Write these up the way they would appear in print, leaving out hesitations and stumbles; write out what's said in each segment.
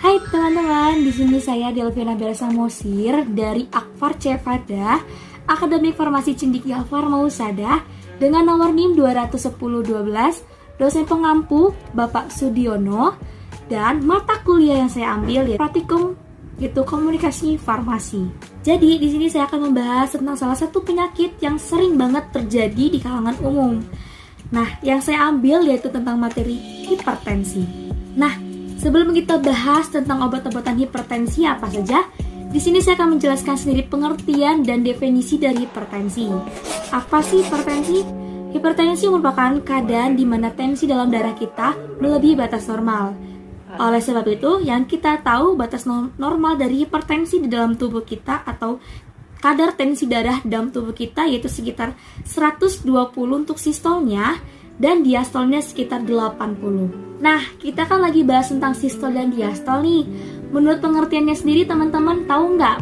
Hai teman-teman, di sini saya Delvina Bersamosir dari Akfar Cevada, Akademi Farmasi Cendekia Farmausada dengan nomor NIM 21012, dosen pengampu Bapak Sudiono, dan mata kuliah yang saya ambil ya praktikum itu komunikasi farmasi. Jadi di sini saya akan membahas tentang salah satu penyakit yang sering banget terjadi di kalangan umum. Nah, yang saya ambil yaitu tentang materi hipertensi. Nah, sebelum kita bahas tentang obat-obatan hipertensi apa saja, di sini saya akan menjelaskan sendiri pengertian dan definisi dari hipertensi. Apa sih hipertensi? Hipertensi merupakan keadaan di mana tensi dalam darah kita melebihi batas normal. Oleh sebab itu, yang kita tahu batas normal dari hipertensi di dalam tubuh kita atau kadar tensi darah dalam tubuh kita yaitu sekitar 120 untuk sistolnya dan diastolnya sekitar 80. Nah, kita kan lagi bahas tentang sistol dan diastol nih. Menurut pengertiannya sendiri, teman-teman tahu nggak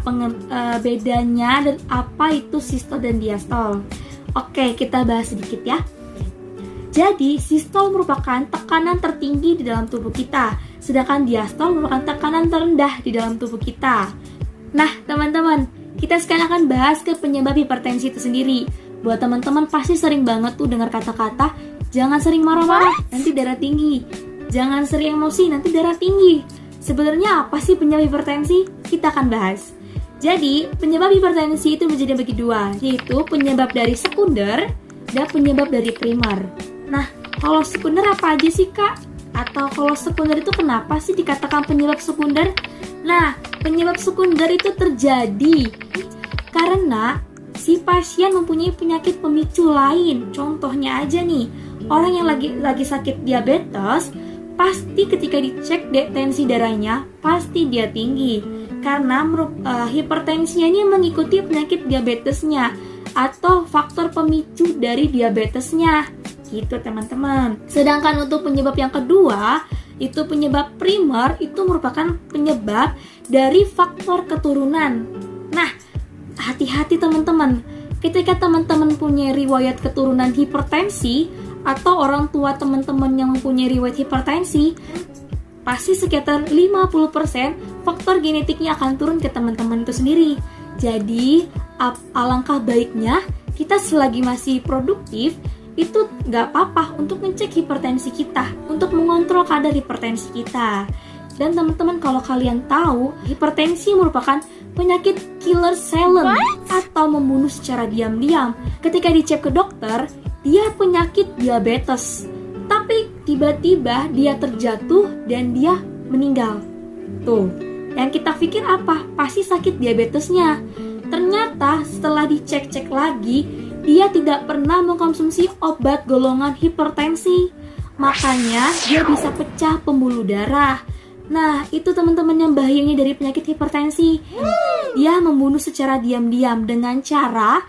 bedanya dan apa itu sistol dan diastol? Oke, kita bahas sedikit ya. Jadi, sistol merupakan tekanan tertinggi di dalam tubuh kita, sedangkan diastol merupakan tekanan terendah di dalam tubuh kita. Nah, teman-teman, kita sekarang akan bahas ke penyebab hipertensi itu sendiri. Buat teman-teman pasti sering banget tuh dengar kata-kata, jangan sering marah-marah, nanti darah tinggi. Jangan sering emosi, nanti darah tinggi. Sebenarnya apa sih penyebab hipertensi? Kita akan bahas. Jadi, penyebab hipertensi itu menjadi bagi dua, yaitu penyebab dari sekunder dan penyebab dari primer. Nah, kalau sekunder apa aja sih, Kak? Atau kalau sekunder itu kenapa sih dikatakan penyebab sekunder? Nah, penyebab sekunder itu terjadi karena si pasien mempunyai penyakit pemicu lain. Contohnya aja nih, orang yang lagi sakit diabetes, pasti ketika dicek tensi darahnya, pasti dia tinggi. Karena hipertensinya ini mengikuti penyakit diabetesnya atau faktor pemicu dari diabetesnya. Gitu teman-teman. Sedangkan untuk penyebab yang kedua, itu penyebab primer, itu merupakan penyebab dari faktor keturunan. Nah, hati-hati teman-teman. Ketika teman-teman punya riwayat keturunan hipertensi atau orang tua teman-teman yang mempunyai riwayat hipertensi, pasti sekitar 50% faktor genetiknya akan turun ke teman-teman itu sendiri. Jadi, alangkah baiknya kita selagi masih produktif itu nggak apa-apa untuk ngecek hipertensi kita, untuk mengontrol kadar hipertensi kita. Dan teman-teman, kalau kalian tahu, hipertensi merupakan penyakit killer silent atau membunuh secara diam-diam. Ketika dicek ke dokter, dia penyakit diabetes, tapi tiba-tiba dia terjatuh dan dia meninggal. Tuh, yang kita pikir apa? Pasti sakit diabetesnya. Ternyata setelah dicek-cek lagi, dia tidak pernah mengkonsumsi obat golongan hipertensi. Makanya dia bisa pecah pembuluh darah. Nah, itu teman-teman yang bahayanya dari penyakit hipertensi. Dia membunuh secara diam-diam dengan cara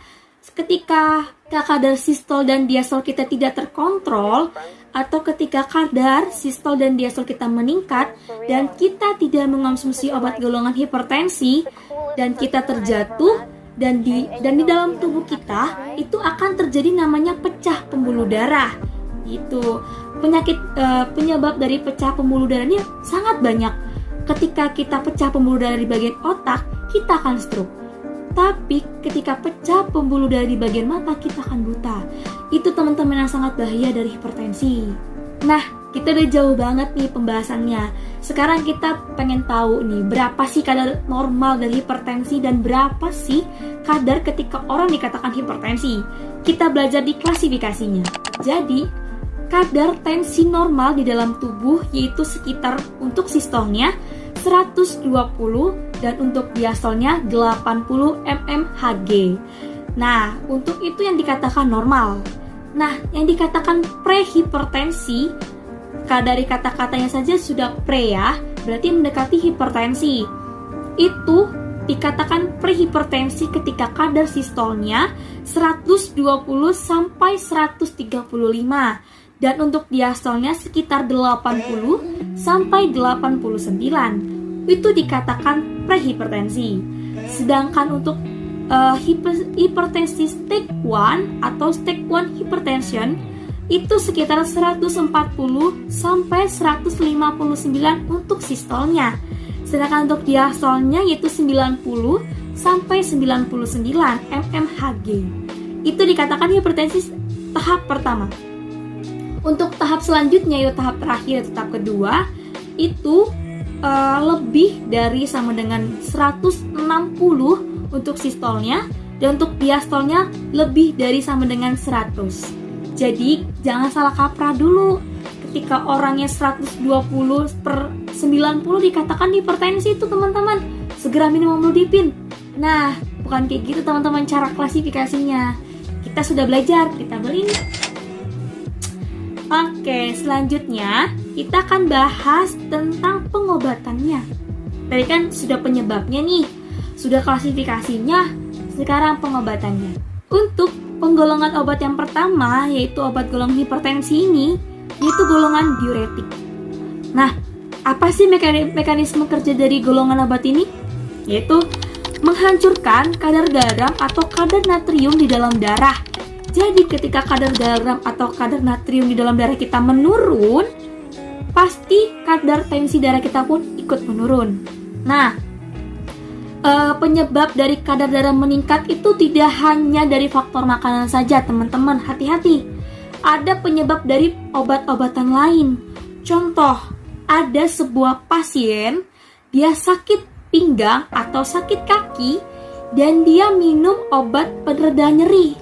ketika kadar sistol dan diastol kita tidak terkontrol, atau ketika kadar sistol dan diastol kita meningkat dan kita tidak mengkonsumsi obat golongan hipertensi dan kita terjatuh, dan di dalam tubuh kita itu akan terjadi namanya pecah pembuluh darah. Itu penyebab dari pecah pembuluh darah ini sangat banyak. Ketika kita pecah pembuluh darah di bagian otak, kita akan stroke. Tapi ketika pecah pembuluh darah di bagian mata, kita akan buta. Itu teman-teman yang sangat bahaya dari hipertensi. Nah, kita udah jauh banget nih pembahasannya. Sekarang kita pengen tahu nih, berapa sih kadar normal dari hipertensi dan berapa sih kadar ketika orang dikatakan hipertensi. Kita belajar di klasifikasinya. Jadi, kadar tensi normal di dalam tubuh yaitu sekitar untuk sistolnya 120 dan untuk diastolnya 80 mmHg. Nah, untuk itu yang dikatakan normal. Nah, yang dikatakan prehipertensi, dari kata-katanya saja sudah pre ya, berarti mendekati hipertensi. Itu dikatakan prehipertensi ketika kadar sistolnya 120 sampai 135 dan untuk diastolnya sekitar 80 sampai 89. Itu dikatakan prehipertensi. Sedangkan untuk hipertensi stage 1 atau stage 1 hypertension itu sekitar 140 sampai 159 untuk sistolnya. Sedangkan untuk diastolnya yaitu 90 sampai 99 mmHg. Itu dikatakan hipertensi tahap pertama. Untuk tahap selanjutnya, yaitu tahap terakhir, tahap kedua, itu lebih dari sama dengan 160 untuk sistolnya, dan untuk diastolnya lebih dari sama dengan 100. Jadi jangan salah kaprah dulu. Ketika orangnya 120/90 dikatakan hipertensi itu teman-teman, segera minum amlodipin. Nah, bukan kayak gitu teman-teman cara klasifikasinya. Kita sudah belajar di tabel ini. Oke, selanjutnya kita akan bahas tentang pengobatannya. Tadi kan sudah penyebabnya nih, sudah klasifikasinya, sekarang pengobatannya. Untuk penggolongan obat yang pertama, yaitu obat golongan hipertensi ini, yaitu golongan diuretik. Nah, apa sih mekanisme kerja dari golongan obat ini? Yaitu menghancurkan kadar garam atau kadar natrium di dalam darah. Jadi ketika kadar garam atau kadar natrium di dalam darah kita menurun, pasti kadar tensi darah kita pun ikut menurun. Nah, penyebab dari kadar darah meningkat itu tidak hanya dari faktor makanan saja, teman-teman. Hati-hati, ada penyebab dari obat-obatan lain. Contoh, ada sebuah pasien, dia sakit pinggang atau sakit kaki, dan dia minum obat penreda nyeri,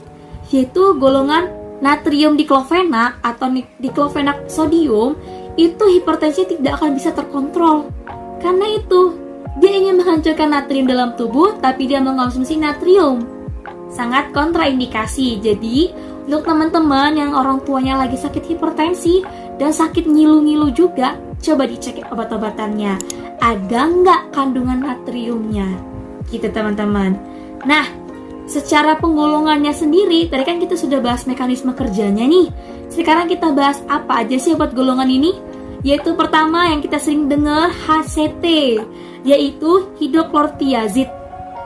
yaitu golongan natrium diklofenak atau diklofenak sodium. Itu hipertensi tidak akan bisa terkontrol. Karena itu, dia ingin menghancurkan natrium dalam tubuh, tapi dia mengkonsumsi natrium. Sangat kontraindikasi. Jadi, untuk teman-teman yang orang tuanya lagi sakit hipertensi dan sakit ngilu-ngilu juga, coba dicek obat-obatannya. Ada nggak kandungan natriumnya? Gitu teman-teman. Nah, secara penggolongannya sendiri, tadi kan kita sudah bahas mekanisme kerjanya nih. Sekarang kita bahas apa aja sih obat golongan ini? Yaitu pertama yang kita sering dengar HCT, yaitu hidroklortiazid.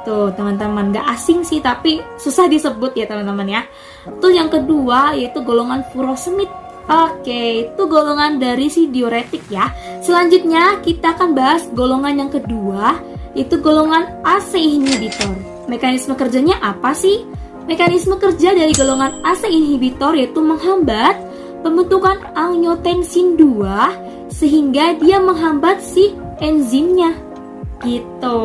Tuh teman-teman, gak asing sih tapi susah disebut ya teman-teman ya. Terus yang kedua yaitu golongan furosemid. Oke, itu golongan dari si diuretik ya. Selanjutnya kita akan bahas golongan yang kedua, yaitu golongan ACE inhibitor. Mekanisme kerjanya apa sih? Mekanisme kerja dari golongan ACE inhibitor yaitu menghambat pembentukan angiotensin 2 sehingga dia menghambat si enzimnya. Gitu.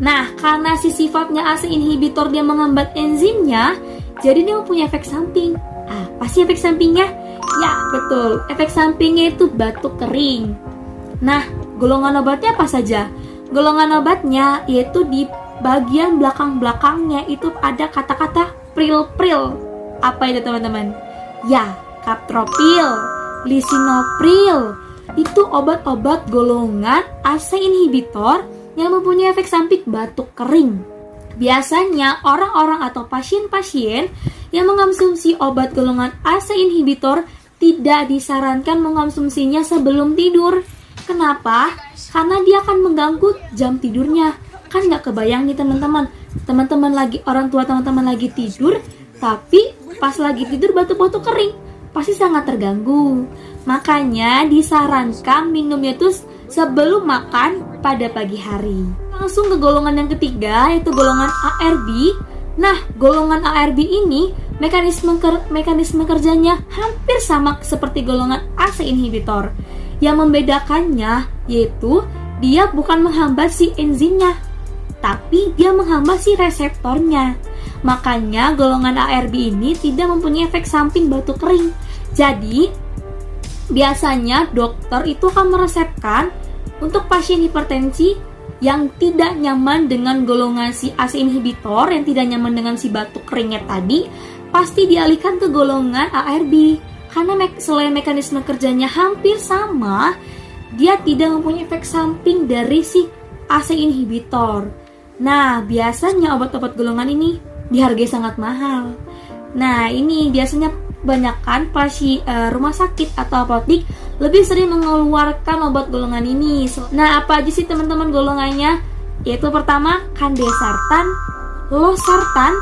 Nah, karena si sifatnya ACE inhibitor dia menghambat enzimnya, jadi dia mempunyai efek samping. Apa sih efek sampingnya? Ya, betul. Efek sampingnya itu batuk kering. Nah, golongan obatnya apa saja? Golongan obatnya yaitu di bagian belakang-belakangnya itu ada kata-kata pril-pril. Apa itu teman-teman? Ya, kaptropil, lisinopril. Itu obat-obat golongan ACE inhibitor yang mempunyai efek samping batuk kering. Biasanya orang-orang atau pasien-pasien yang mengonsumsi obat golongan ACE inhibitor tidak disarankan mengonsumsinya sebelum tidur. Kenapa? Karena dia akan mengganggu jam tidurnya. Kan nggak kebayang nih teman-teman, orang tua teman-teman lagi tidur, tapi pas lagi tidur batuk-batuk kering, pasti sangat terganggu. Makanya disarankan minumnya itu sebelum makan pada pagi hari. Langsung ke golongan yang ketiga, yaitu golongan ARB. Nah, golongan ARB ini mekanisme kerjanya hampir sama seperti golongan ACE inhibitor. Yang membedakannya yaitu dia bukan menghambat si enzimnya, tapi dia menghambat si reseptornya. Makanya golongan ARB ini tidak mempunyai efek samping batuk kering. Jadi biasanya dokter itu akan meresepkan untuk pasien hipertensi yang tidak nyaman dengan golongan si ACE inhibitor, yang tidak nyaman dengan si batuk keringnya tadi, pasti dialihkan ke golongan ARB. Karena selain mekanisme kerjanya hampir sama, dia tidak mempunyai efek samping dari si ACE inhibitor. Nah, biasanya obat-obat golongan ini dihargai sangat mahal. Nah, ini biasanya banyakkan pasien rumah sakit atau apotek lebih sering mengeluarkan obat golongan ini. Nah, apa aja sih teman-teman golongannya? Yaitu pertama, kandesartan, losartan,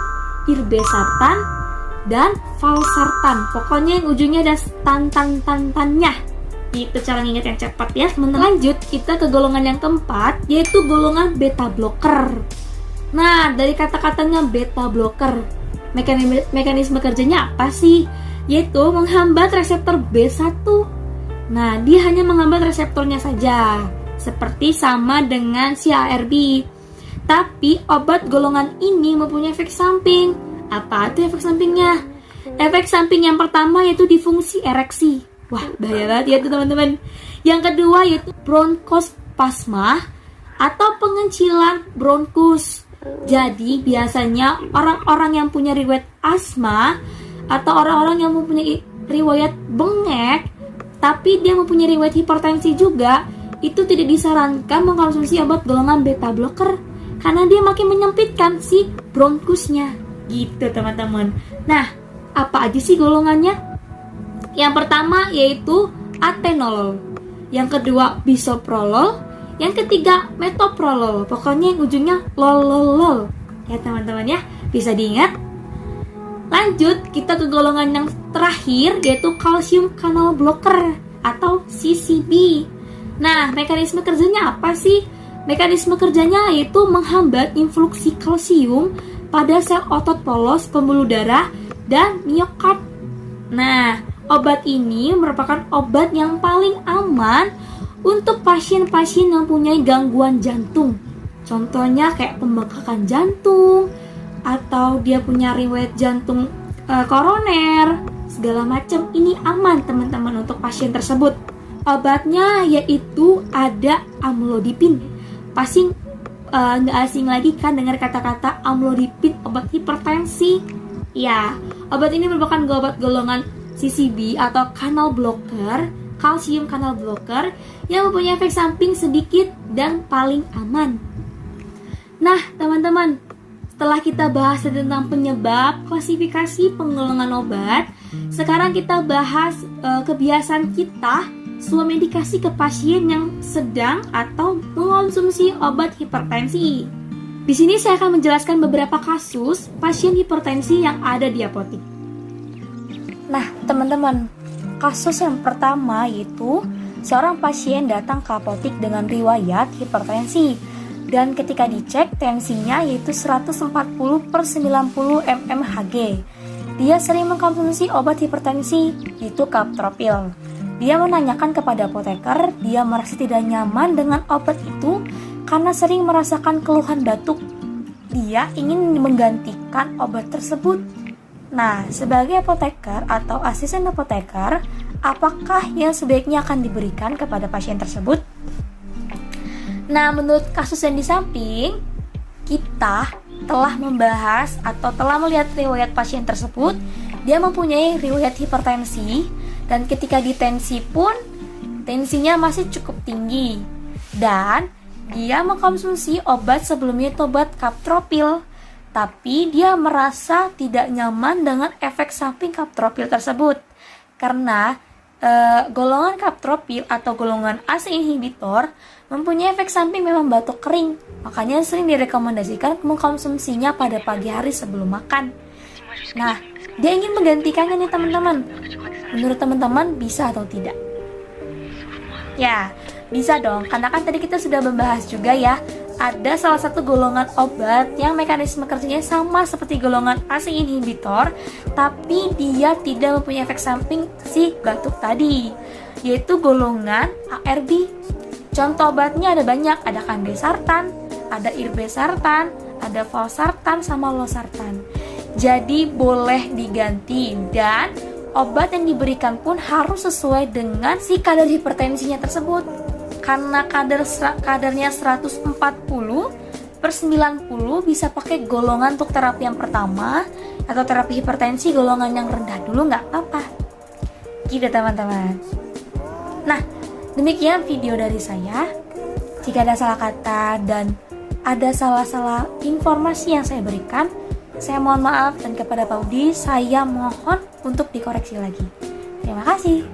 irbesartan, dan valsartan. Pokoknya yang ujungnya ada tantannya. Itu cara nginget yang cepat ya. Lanjut, kita ke golongan yang keempat, yaitu golongan beta blocker. Nah, dari kata-katanya beta blocker, mekanisme kerjanya apa sih? Yaitu menghambat reseptor B1. Nah, dia hanya menghambat reseptornya saja, seperti sama dengan si ARB. Tapi obat golongan ini mempunyai efek samping. Apa itu efek sampingnya? Efek samping yang pertama yaitu disfungsi ereksi. Wah, bahaya banget ya tuh teman-teman. Yang kedua yaitu bronkospasma atau pengecilan bronkus. Jadi biasanya orang-orang yang punya riwayat asma atau orang-orang yang mempunyai riwayat bengek tapi dia mempunyai riwayat hipertensi juga, itu tidak disarankan mengkonsumsi obat golongan beta blocker karena dia makin menyempitkan si bronkusnya. Gitu teman-teman. Nah, apa aja sih golongannya? Yang pertama yaitu atenolol, yang kedua bisoprolol, yang ketiga metoprolol. Pokoknya yang ujungnya lol. Ya teman-teman ya, bisa diingat. Lanjut, kita ke golongan yang terakhir yaitu calcium channel blocker atau CCB. Nah, mekanisme kerjanya apa sih? Mekanisme kerjanya yaitu menghambat influksi kalsium pada sel otot polos pembuluh darah dan miokard. Nah, obat ini merupakan obat yang paling aman untuk pasien-pasien yang punya gangguan jantung. Contohnya kayak pembengkakan jantung, atau dia punya riwayat jantung koroner, segala macam. Ini aman teman-teman untuk pasien tersebut. Obatnya yaitu ada amlodipin. Pasti nggak asing lagi kan dengar kata-kata amlodipin, obat hipertensi. Ya, obat ini merupakan obat golongan CCB atau canal blocker, calcium canal blocker, yang mempunyai efek samping sedikit dan paling aman. Nah, teman-teman, setelah kita bahas tentang penyebab, klasifikasi, penggolongan obat, sekarang kita bahas kebiasaan kita swamedikasi ke pasien yang sedang atau mengonsumsi obat hipertensi. Di sini saya akan menjelaskan beberapa kasus pasien hipertensi yang ada di apotik. Nah, teman-teman, kasus yang pertama yaitu seorang pasien datang ke apotik dengan riwayat hipertensi. Dan ketika dicek tensinya yaitu 140/90 mmHg. Dia sering mengkonsumsi obat hipertensi yaitu captropil. Dia menanyakan kepada apoteker, dia merasa tidak nyaman dengan obat itu karena sering merasakan keluhan batuk. Dia ingin menggantikan obat tersebut. Nah, sebagai apoteker atau asisten apoteker, apakah yang sebaiknya akan diberikan kepada pasien tersebut? Nah, menurut kasus yang di samping, kita telah membahas atau telah melihat riwayat pasien tersebut. Dia mempunyai riwayat hipertensi dan ketika ditensi pun tensinya masih cukup tinggi. Dan dia mengkonsumsi obat sebelumnya itu obat captropil. Tapi dia merasa tidak nyaman dengan efek samping captropil tersebut. Karena golongan captropil atau golongan ACE inhibitor mempunyai efek samping memang batuk kering, makanya sering direkomendasikan mengkonsumsinya pada pagi hari sebelum makan. Nah, dia ingin menggantikannya nih teman-teman. Menurut teman-teman bisa atau tidak? Ya, bisa dong, karena kan tadi kita sudah membahas juga ya, ada salah satu golongan obat yang mekanisme kerjanya sama seperti golongan ACE inhibitor, tapi dia tidak mempunyai efek samping si batuk tadi, yaitu golongan ARB. Contoh obatnya ada banyak, ada kandesartan, ada irbesartan, ada valsartan, sama losartan. Jadi boleh diganti dan obat yang diberikan pun harus sesuai dengan si kadar hipertensinya tersebut. Karena kadarnya 140/90 bisa pakai golongan untuk terapi yang pertama atau terapi hipertensi golongan yang rendah dulu nggak apa-apa. Gitu teman-teman. Nah, demikian video dari saya. Jika ada salah kata dan ada salah-salah informasi yang saya berikan, saya mohon maaf, dan kepada Pak Udi saya mohon untuk dikoreksi lagi. Terima kasih.